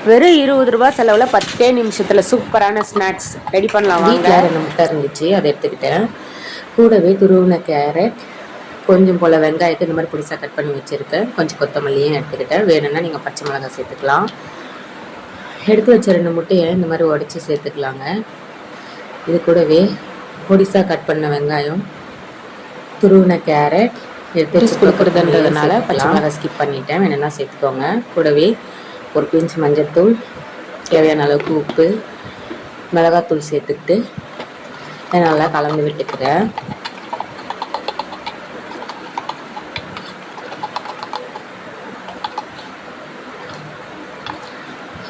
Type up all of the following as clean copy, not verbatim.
வெறும் 20 ரூபா செலவில் 10 நிமிஷத்தில் சூப்பரான ஸ்நாக்ஸ் ரெடி பண்ணலாம் வாங்க. வீட்டில் 2 முட்டை இருந்துச்சு, அதை எடுத்துக்கிட்டேன். கூடவே துருவின கேரட், கொஞ்சம் போல் வெங்காயத்தை இந்த மாதிரி பொடிசாக கட் பண்ணி வச்சுருக்கேன். கொஞ்சம் கொத்தமல்லியும் எடுத்துக்கிட்டேன். வேணும்னா நீங்கள் பச்சை மிளகாய் சேர்த்துக்கலாம். எடுத்து வச்ச 2 முட்டையை இந்த மாதிரி உடச்சி சேர்த்துக்கலாங்க. இது கூடவே பொடிசாக கட் பண்ண வெங்காயம், துருவின கேரட் எடுத்து கொடுக்குறதுன்றதுனால பச்சை மிளகாய் ஸ்கிப் பண்ணிட்டேன், வேணும்னா சேர்த்துக்கோங்க. கூடவே ஒரு பிஞ்ச் மஞ்சள்தூள், தேவையான அளவுக்கு உப்பு, மிளகாத்தூள் சேர்த்துக்கிட்டு நல்லா கலந்து விட்டுக்கிறேன்.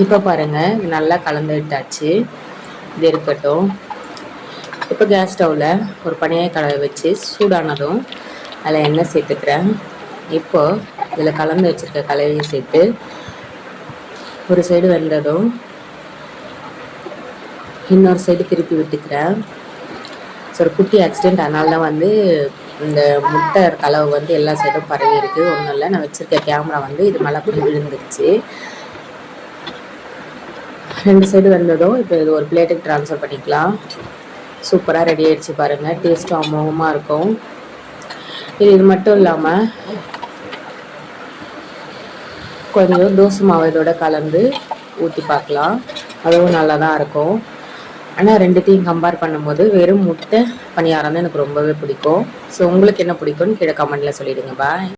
இப்போ பாருங்கள், நல்லா கலந்து விட்டாச்சு. இது இருக்கட்டும். இப்போ கேஸ் ஸ்டவ்வில் ஒரு பனியை கலவை வச்சு சூடானதும் அதில் எண்ணெய் சேர்த்துக்கிறேன். இப்போது இதில் கலந்து வச்சுருக்க கலவையை சேர்த்து ஒரு சைடு வெந்ததும் இன்னொரு சைடு திருப்பி விட்டுக்கிறேன். ஸோ ஒரு குட்டி ஆக்சிடெண்ட், அதனால தான் வந்து இந்த முட்டை கலவை எல்லா சைடும் பரவி இருக்குது. ஒன்றும் இல்லை, நான் வச்சுருக்க கேமரா இது மேலே போய் விழுந்துருச்சு. 2 சைடு வந்ததும் இப்போ இது ஒரு பிளேட்டுக்கு ட்ரான்ஸ்ஃபர் பண்ணிக்கலாம். சூப்பராக ரெடி ஆகிடுச்சு பாருங்கள். டேஸ்ட்டும் அமோகமாக இருக்கும். இது மட்டும் இல்லாமல் கொஞ்சம் தோசை மாவு இதோட கலந்து ஊற்றி பார்க்கலாம், அதுவும் நல்லா தான் இருக்கும். ஆனால் ரெண்டுத்தையும் கம்பேர் பண்ணும்போது வெறும் முட்டை பணியாரம் தான் எனக்கு ரொம்பவே பிடிக்கும். ஸோ உங்களுக்கு என்ன பிடிக்கும்னு கீழே கமெண்ட்டில் சொல்லிவிடுங்க. பாய்.